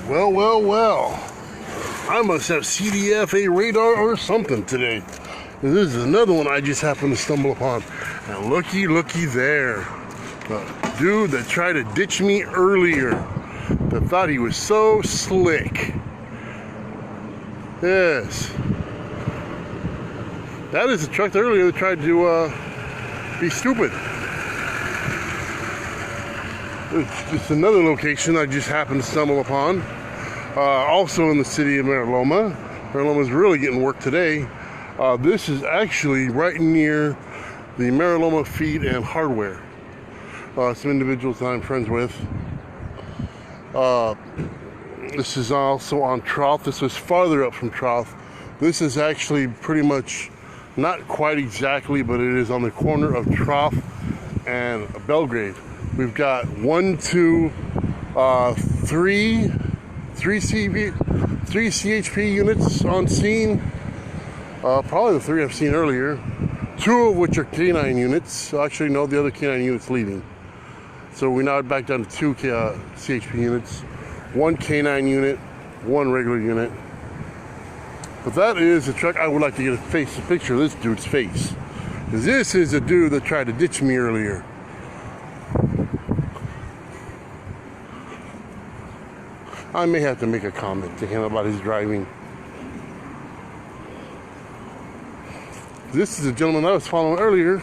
Well, well, well. I must have CDFA radar or something today. This is another one I just happened to stumble upon. And looky there. The dude that tried to ditch me earlier. That thought he was so slick. Yes. That is the truck that earlier tried to be stupid. It's another location I just happened to stumble upon. Also in the city of Mira. Loma is really getting work today. This is actually right near the Mira Feed and Hardware. Some individuals that I'm friends with. This is also on Troth. This was farther up from Troth. This is actually pretty much, not quite exactly, but it is on the corner of Troth and Belgrave. We've got 3 CHP units on scene. Probably the 3 I've seen earlier. 2 of which are K9 units. Actually, no, the other K9 unit's leaving. So we're now back down to 2 CHP units. 1 K9 unit, 1 regular unit. But that is a truck. I would like to get a picture of this dude's face. Because this is a dude that tried to ditch me earlier. I may have to make a comment to him about his driving. This is a gentleman I was following earlier,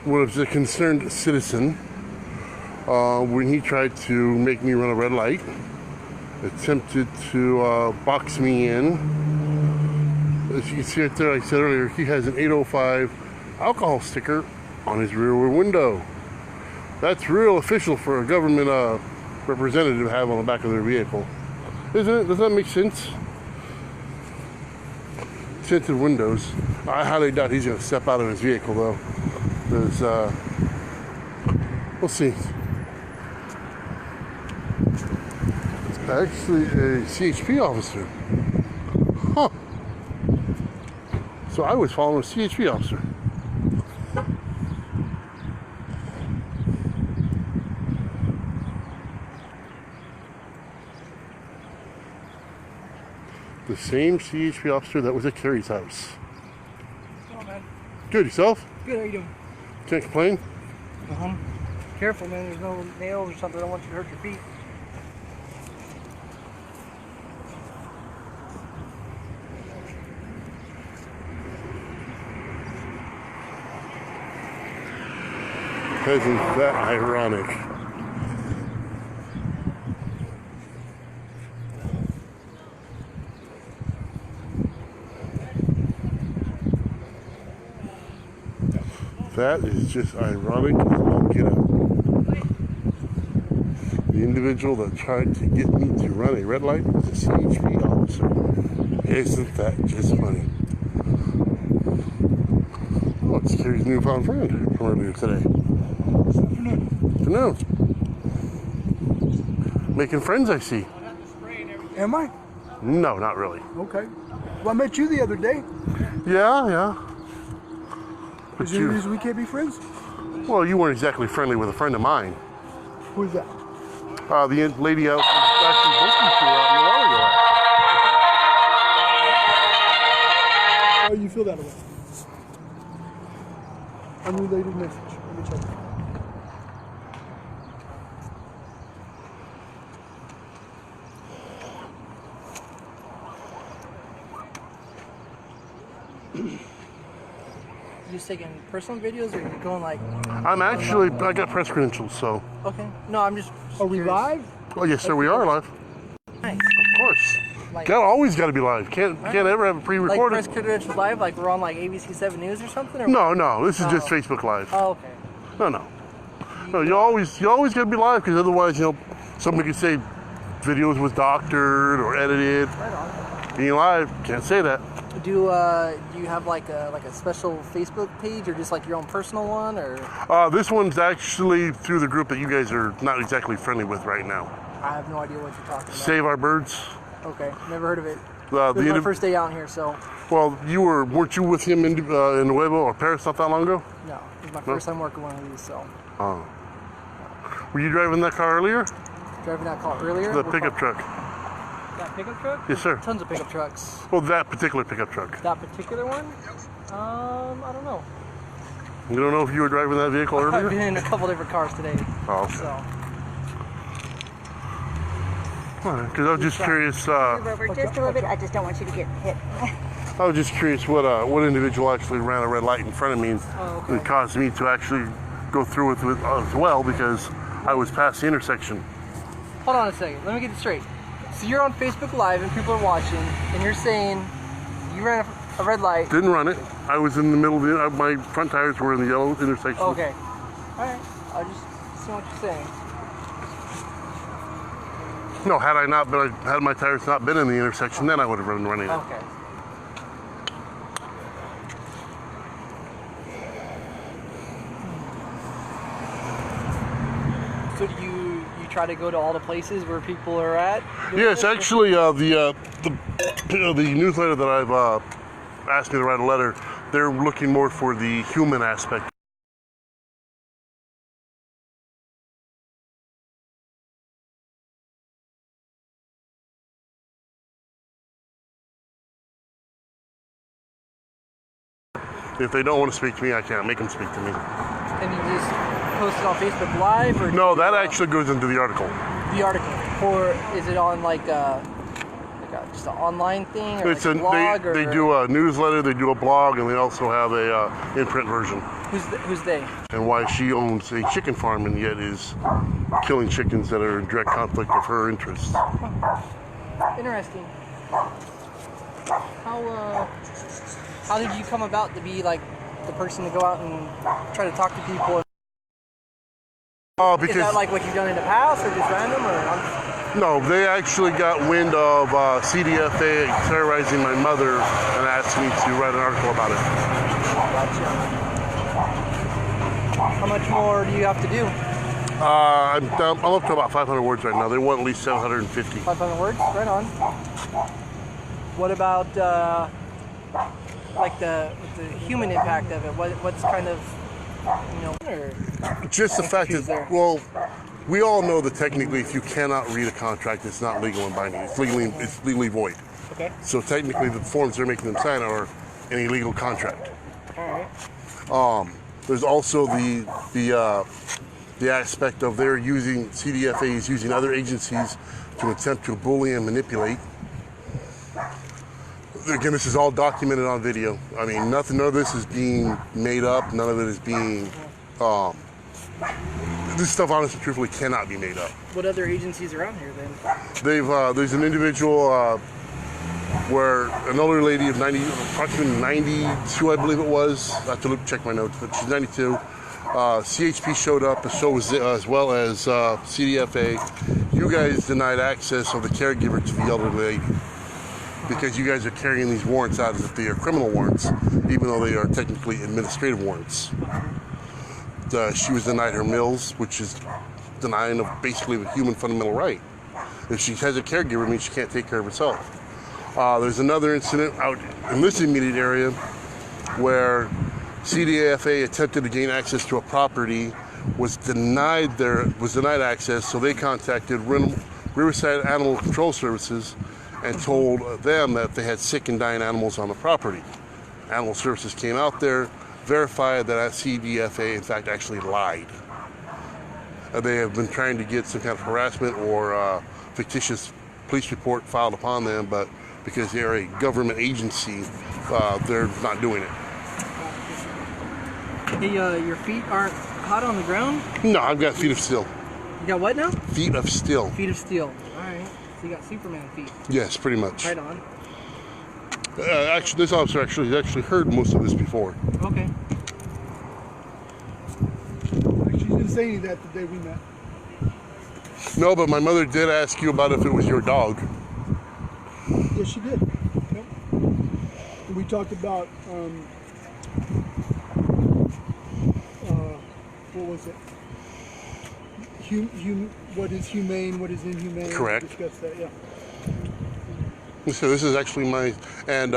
was a concerned citizen, when he tried to make me run a red light, attempted to box me in. As you can see right there, like I said earlier, he has an 805 alcohol sticker on his rear window. That's real official for a government representative to have on the back of their vehicle. Isn't it? Does that make sense? Tinted windows. I highly doubt he's going to step out of his vehicle though. Because, we'll see. It's actually a CHP officer. Huh. So I was following a CHP officer. The same CHP officer that was at Carrie's house. Oh, man. Good, yourself? Good, how you doing? Can't complain? Careful, man, there's no nails or something. I don't want you to hurt your feet. Isn't that ironic? That is just ironic as all get out. The individual that tried to get me to run a red light was a CHP officer. Isn't that just funny? Oh, it's Carrie's newfound friend from earlier today. No. Making friends, I see. Am I? No, not really. Okay. Well, I met you the other day. Yeah. But Is there any reason we can't be friends? Well, you weren't exactly friendly with a friend of mine. Who's that? The lady I was actually listening to out in the water. How do you feel that way? Unrelated message. Let me check. You just taking personal videos, or you're going like? I got press credentials, so. Okay. No, I'm just. Are we live? Oh yes, sir, we are live. Nice. Of course. Like, Always got to be live. Can't ever have it pre-recorded. Like press credentials live, like we're on like ABC 7 News or something. Or No. This is just Facebook Live. Oh, okay. No. You always got to be live, because otherwise, somebody could say videos was doctored or edited. Right on. Being live, can't say that. Do you have like a special Facebook page, or just like your own personal one, or? This one's actually through the group that you guys are not exactly friendly with right now. I have no idea what you're talking about. Save Our Birds. Okay, never heard of it. This is my first day out here, so. Well, weren't you with him in Nuevo or Paris not that long ago? No, this is my first time working one of these, so. Oh. Were you driving that car earlier? Driving that car earlier? The pickup truck. That pickup truck? Yes, sir. Tons of pickup trucks. Well, that particular pickup truck. That particular one? I don't know. You don't know if you were driving that vehicle I've earlier? been in a couple different cars today. Oh, okay. So. Because I was just curious. Move over just a little bit. I just don't want you to get hit. I was just curious what individual actually ran a red light in front of me. Oh, okay. It caused me to actually go through with it as well because I was past the intersection. Hold on a second. Let me get it straight. So you're on Facebook Live and people are watching, and you're saying you ran a red light. Didn't run it. I was in the middle of the, my front tires were in the yellow intersection. Okay. All right. I just see what you're saying. No, had my tires not been in the intersection, then I would have been running it. Okay. So do you try to go to all the places where people are at? Yes, actually, the newsletter that I've asked me to write a letter, they're looking more for the human aspect. If they don't want to speak to me, I can't make them speak to me. And you just post it on Facebook Live, or No, that actually goes into the article. the article, or is it on like just an online thing, or It's like a blog? they do a newsletter, they do a blog, and they also have a in-print version. Who's they? And why she owns a chicken farm and yet is killing chickens that are in direct conflict of her interests. Interesting. How did you come about to be like the person to go out and try to talk to people? Because Is that like what you've done in the past, or just random, or? no, they actually got wind of CDFA terrorizing my mother and asked me to write an article about it. Gotcha. How much more do you have to do? I'm up to about 500 words right now. They want at least 750. 500 words? Right on. What about like the human impact of it? What's kind of, or Just the fact that, well, we all know that technically if you cannot read a contract, it's not legal and binding. It's legally void. okay, So technically the forms they're making them sign are an illegal contract. all right. There's also the aspect of their using CDFAs using other agencies to attempt to bully and manipulate. Again, this is all documented on video. I mean, none of this is being made up. None of it is being. This stuff, honestly, truthfully, cannot be made up. What other agencies are out here then? There's an individual where an older lady of approximately 92, I believe it was. I have to check my notes, but she's 92. CHP showed up, as well as CDFA. You guys denied access of the caregiver to the elderly lady because you guys are carrying these warrants out as if they are criminal warrants, even though they are technically administrative warrants. She was denied her meals, which is denying of basically a human fundamental right. If she has a caregiver, it means she can't take care of herself. There's another incident out in this immediate area where CDFA attempted to gain access to a property, was denied access, so they contacted Riverside Animal Control Services and told them that they had sick and dying animals on the property. Animal Services came out there, verified that CDFA in fact actually lied. They have been trying to get some kind of harassment or fictitious police report filed upon them, but because they are a government agency, they're not doing it. Hey, your feet aren't hot on the ground? No, I've got feet of steel. You got what now? Feet of steel. Feet of steel. All right. So you got Superman feet. Yes, pretty much. Right on. Actually, this officer has heard most of this before. Okay. She didn't say any of that the day we met. No, but my mother did ask you about if it was your dog. Yes, she did. Yep. And we talked about what was it? What is humane? What is inhumane? Correct. We discussed that. Yeah. So this is actually and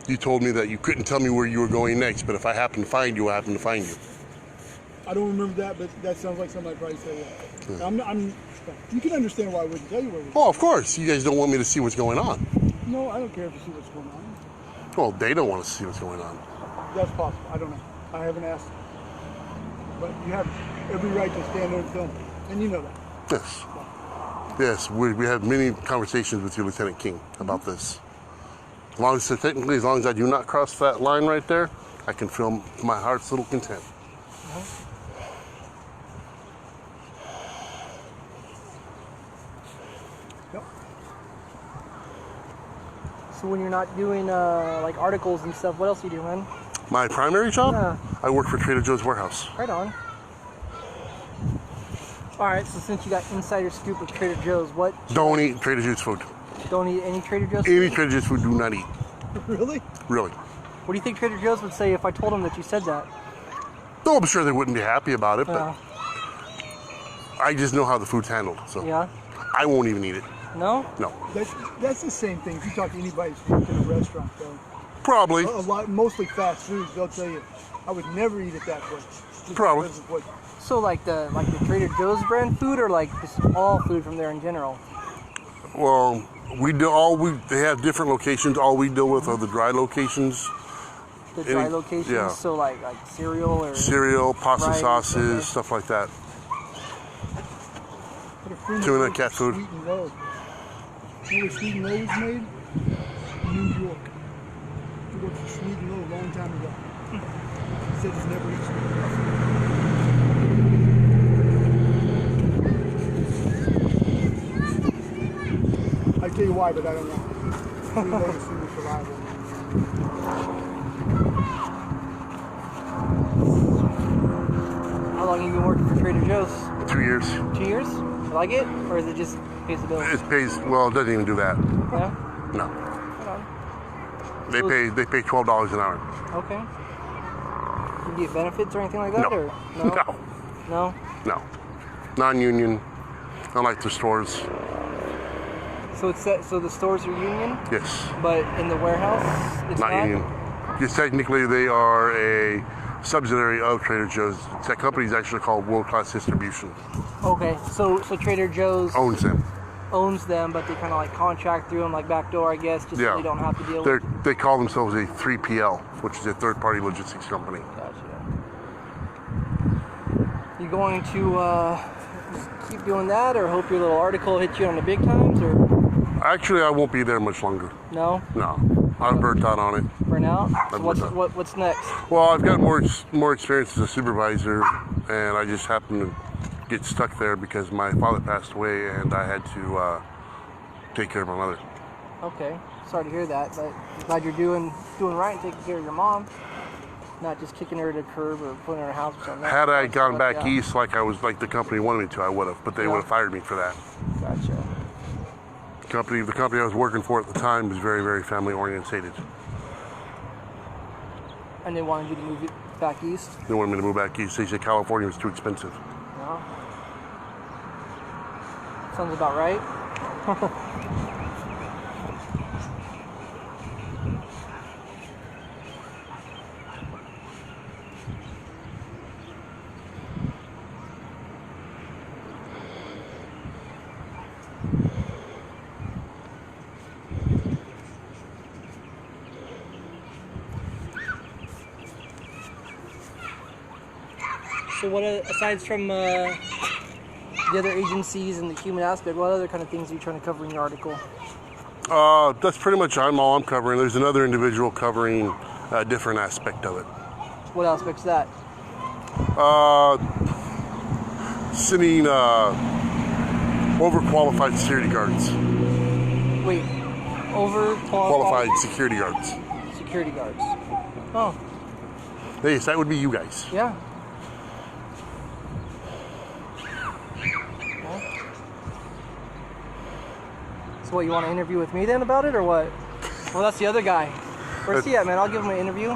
you told me that you couldn't tell me where you were going next, but if I happen to find you, I happen to find you. I don't remember that, but that sounds like something I'd probably say. Yeah. You can understand why I wouldn't tell you where we're Oh, of course. You guys don't want me to see what's going on. No, I don't care if you see what's going on. Well, they don't want to see what's going on. That's possible. I don't know. I haven't asked. But you have every right to stand there and film. And you know that. Yes. Yes, we had many conversations with you, Lieutenant King, about this. As long as I do not cross that line right there, I can film to my heart's little content. Yep. So when you're not doing like articles and stuff, what else do you do, man? My primary job? Yeah. I work for Trader Joe's warehouse. Right on. All right, so since you got insider scoop of Trader Joe's, what? Don't eat Trader Joe's food. Don't eat any Trader Joe's Any food? Trader Joe's food, do not eat. Really? Really. What do you think Trader Joe's would say if I told them that you said that? No, I'm sure they wouldn't be happy about it, but Yeah. I just know how the food's handled, so Yeah? I won't even eat it. No? No. That's the same thing. If you talk to anybody who's worked in a restaurant, though, Probably. a lot, mostly fast foods, they'll tell you, I would never eat at that place. Just Probably. because of what- So like the Trader Joe's brand food, or like just all food from there in general? Well, they have different locations. All we deal with are the dry locations. The dry Any- locations. yeah. So like cereal or Cereal, pasta Rice, sauces, okay. stuff like that. what a friend Tuna, that worked cat at food. Sweet and Low. You know where Sweet and Low was made? New York. He worked for Sweet and Low a long time ago. He said he's never eaten Sweet and Low. I tell you why, but I don't know. Sweet and Low is super reliable. How long have you been working for Trader Joe's? 2 years. 2 years? You like it, or is it just pays the bills? It pays, well, it doesn't even do that. Yeah. No. Hold on. They pay $12 an hour. Okay. You get benefits or anything like that, No. or no? No. No. No. Non-union. Unlike the stores. So it's that. So the stores are union, Yes. but in the warehouse, it's Not union. Because technically they are a subsidiary of Trader Joe's. That company is actually called World Class Distribution. Okay. So Trader Joe's Owns them. owns them, but they kind of like contract through them, like backdoor, I guess, just so Yeah. you don't have to deal with. They call themselves a 3PL, which is a third-party logistics company. Gotcha. You going to keep doing that, or hope your little article hits you on the big times, or Actually, I won't be there much longer. no? No. I'm burnt out on it. For now. So I'm with that. what's next? Well, I've got more experience as a supervisor, and I just happened to get stuck there because my father passed away, and I had to take care of my mother. Okay. Sorry to hear that, but I'm glad you're doing right and taking care of your mom. Not just kicking her to the curb or putting her in a house or something. Had I gone back Yeah. east like the company wanted me to, I would have, but they Yeah. would have fired me for that. Gotcha. The company I was working for at the time was very, very family orientated. And they wanted you to move it back east? They wanted me to move back east. They said California was too expensive. No. Sounds about right. So what, aside from the other agencies and the human aspect, what other kind of things are you trying to cover in your article? That's pretty much all I'm covering. There's another individual covering a different aspect of it. What aspect's that? Sending overqualified security guards. Wait, Qualified security guards. security guards. Oh, Yes, that would be you guys. yeah. So what, you want to interview with me then about it, or what? Well, that's the other guy. Where's he at, man? I'll give him an interview.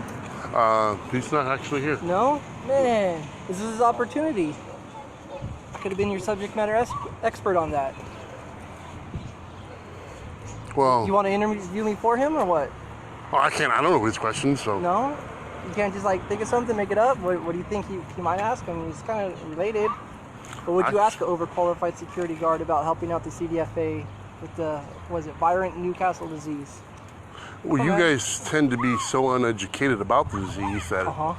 He's not actually here. No? Man, this is his opportunity. I could have been your subject matter expert on that. Well, You want to interview me for him, or what? I can't. I don't know his questions, so. No? You can't just like think of something, make it up? What do you think he might ask him? He's kind of related. But would you ask an overqualified security guard about helping out the CDFA with the, was it virulent Newcastle disease? Well, you guys tend to be so uneducated about the disease that. Uh-huh.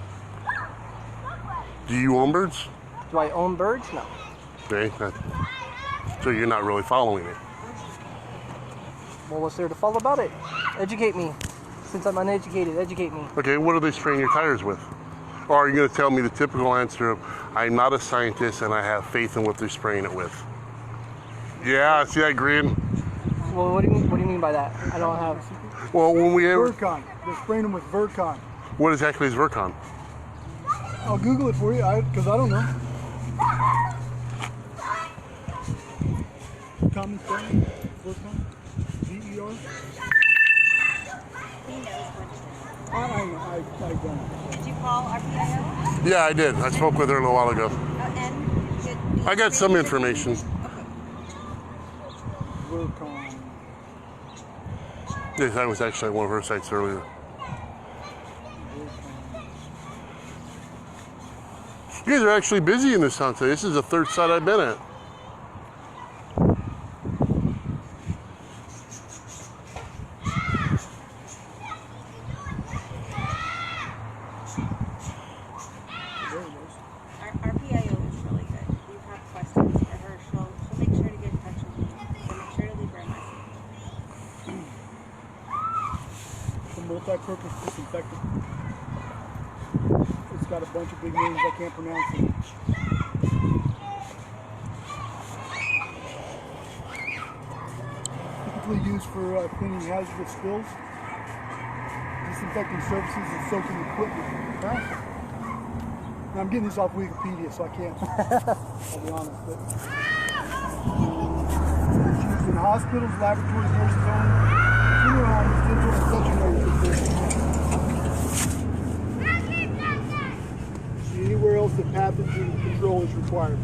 Do you own birds? Do I own birds? No. Okay. So you're not really following it. Well, what's there to follow about it? Educate me. Since I'm uneducated, educate me. Okay, what are they spraying your tires with? Or are you going to tell me the typical answer of, I'm not a scientist and I have faith in what they're spraying it with? Yeah, see that grin? Well, what do you mean? What do you mean by that? I don't have. Well, when we ever... Vercon. They're spraying them with Vercon. What exactly is Vercon? I'll Google it for you, because I don't know. Common spelling? Vercon? V-E-R? He knows what it I know. I don't. is. Did you call our PIO? Yeah, I did. I spoke with her a little while ago. And did I got some information. Vercon. Yes, I was actually at one of her sites earlier. You guys are actually busy in this town today. This is the third site I've been at. Our PIO is really good. If you have questions for her, she'll make sure to get in touch with you. So make sure to leave her a message. It's a multi-purpose disinfectant. It's got a bunch of big names I can't pronounce it. Typically used for cleaning hazardous spills, disinfecting surfaces, and soaking equipment. Huh? Now, I'm getting this off Wikipedia, so I can't. I'll be honest. But it's used in hospitals, laboratories, nursing homes, funeral homes, dental, and such areas. Anywhere else that pathogen control is required.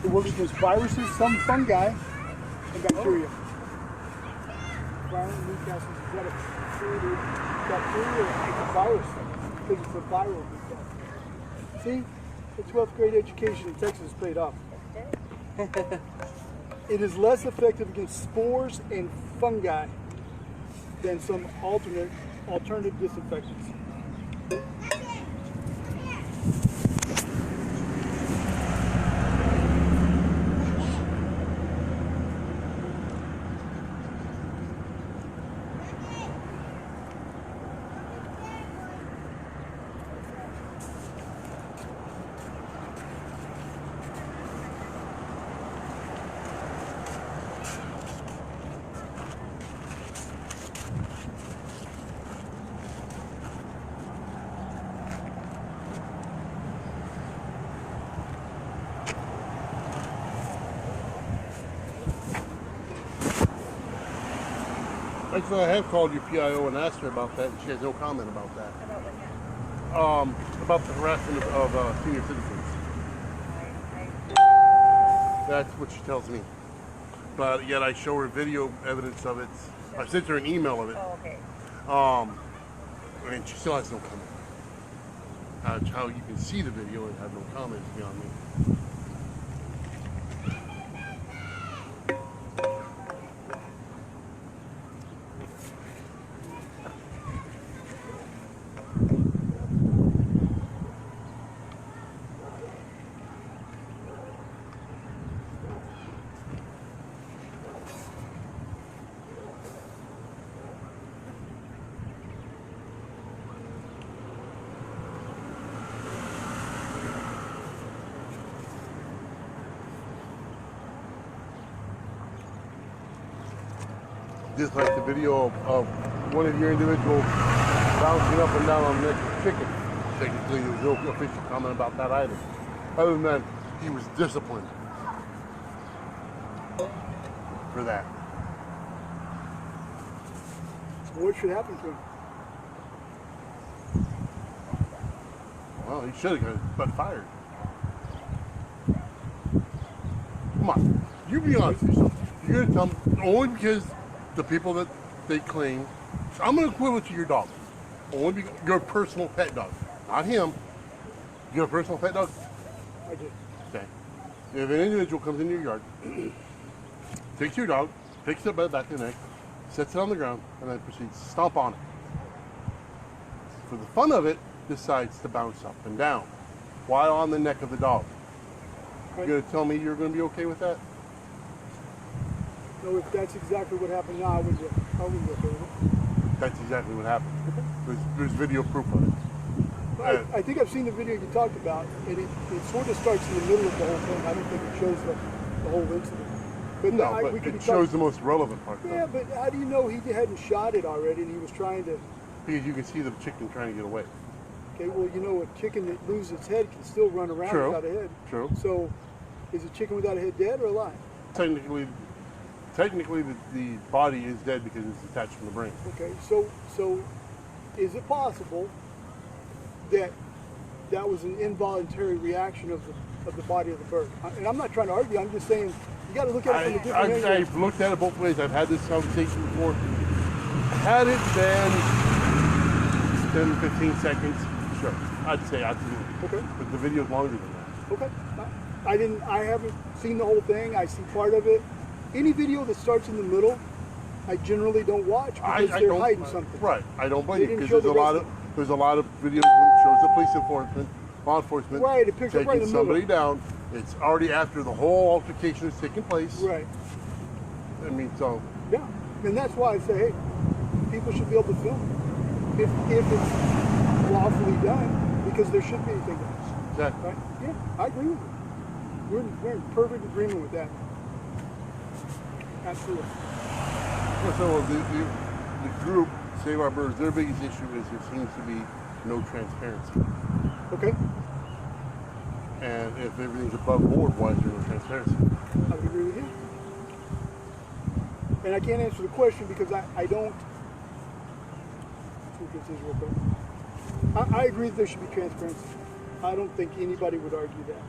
It works against viruses, some fungi, and bacteria. Violent Newcastle is that a bacteria or a virus? I think it's a viral Newcastle. See? The 12th grade education in Texas paid off. It is less effective against spores and fungi than some alternative disinfectants. Actually, I have called your PIO and asked her about that, and she has no comment about that. About the harassment of senior citizens. That's what she tells me. But yet I show her video evidence of it. I sent her an email of it. Oh, okay. And she still has no comment. How you can see the video and have no comment beyond me. Just like the video of one of your individuals bouncing up and down on the neck of a chicken. Technically, there was no official comment about that either. Other than that, he was disciplined for that. What should happen to him? Well, he should have got his butt fired. Come on, you be honest with yourself. Do you're gonna tell me, only because the people that they claim, I'm gonna equivalent to your dog. Only because your personal pet dog, not him. You got a personal pet dog? I do. Okay. If an individual comes into your yard, takes your dog, picks it up by the back of the neck, sets it on the ground, and then proceeds to stomp on it. For the fun of it, decides to bounce up and down while on the neck of the dog. Right. You're gonna tell me you're gonna be okay with that? No, if that's exactly what happened now, I wouldn't be okay with it. That's exactly what happened. There's video proof of it. I think I've seen the video you talked about, and it sort of starts in the middle of the whole thing. I don't think it shows the whole incident. But No, we but could it be shows talking- the most relevant part. Yeah, Though. but how do you know he hadn't shot it already and he was trying to? Because you can see the chicken trying to get away. Okay, well, you know, a chicken that loses its head can still run around True. without a head. True. So, is a chicken without a head dead or alive? Technically, the body is dead because it's detached from the brain. Okay, so is it possible that that was an involuntary reaction of the body of the bird? And I'm not trying to argue. I'm just saying you got to look at it from a different angle. I've looked at it both ways. I've had this conversation before. Had it been 10, 15 seconds, sure, I'd say absolutely. Okay. But the video's longer than that. Okay. I haven't seen the whole thing. I see part of it. Any video that starts in the middle, I generally don't watch because they're hiding something. Right. I don't blame They you didn't because show there's a lot of videos when it shows the police enforcement, law enforcement Right, it picks up taking right in the somebody middle. down. It's already after the whole altercation has taken place. Right. I mean, so Yeah. And that's why I say, hey, people should be able to film it if it's lawfully done, because there should be anything else. exactly. Right? Yeah, I agree with you. We're in perfect agreement with that. Absolutely. So the group Save Our Birds, their biggest issue is there seems to be no transparency. Okay. And if everything's above board, why is there no transparency? I would agree with you. And I can't answer the question because I don't. Let's look at this real quick. I agree that there should be transparency. I don't think anybody would argue that.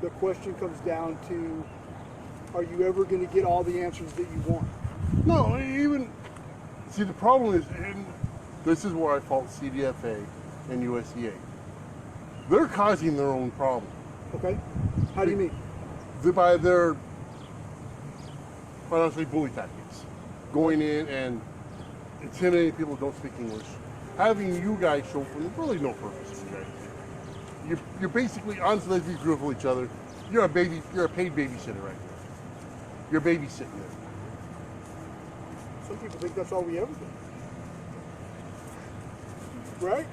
The question comes down to, are you ever going to get all the answers that you want? No, even see the problem is, and this is where I fault CDFA and USDA. They're causing their own problem. Okay? How do you mean? By their, quite honestly, bully tactics. Going in and intimidating people who don't speak English. Having you guys show for really no purpose, okay? You're basically, honestly, if you grew up with each other, you're a paid babysitter right there. You're babysitting there. Some people think that's all we ever do. Right?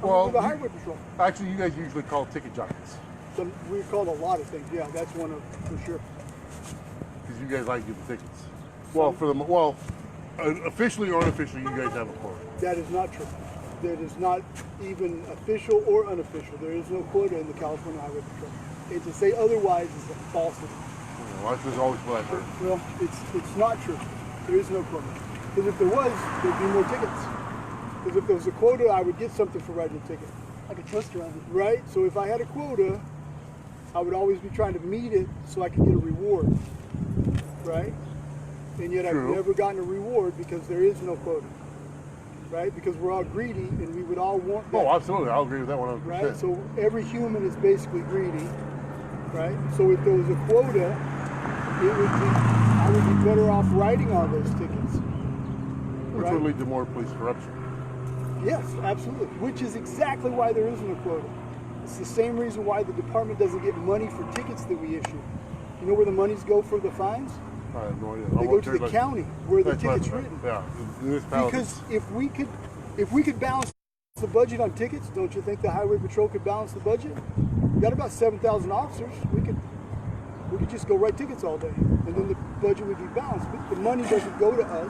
Well, the highway patrol. Actually, you guys usually call ticket jockeys. We called a lot of things. Yeah, that's one of for sure. Because you guys like giving tickets. Officially or unofficially, you guys have a quota. That is not true. That is not even official or unofficial. There is no quota in the California Highway Patrol. And to say otherwise is a falsehood. Well, that's always what I've heard. Well, it's not true. There is no quota. Because if there was, there'd be more tickets. Because if there was a quota, I would get something for writing a ticket. Like a trust driver. Right? So if I had a quota, I would always be trying to meet it so I could get a reward. Right? And yet True. I've never gotten a reward because there is no quota. Right? Because we're all greedy and we would all want that. Oh, absolutely. I'll agree with that 100%. Right? So every human is basically greedy. Right? So if there was a quota, I would be better off writing all those tickets. Which right? would lead to more police corruption. Yes, absolutely. Which is exactly why there isn't a quota. It's the same reason why the department doesn't get money for tickets that we issue. You know where the monies go for the fines? I have no idea. They go to the county where the ticket's right. written. Yeah. Because if we could balance the budget on tickets, don't you think the Highway Patrol could balance the budget? We've got about 7,000 officers. We could just go write tickets all day, and then the budget would be balanced. But the money doesn't go to us.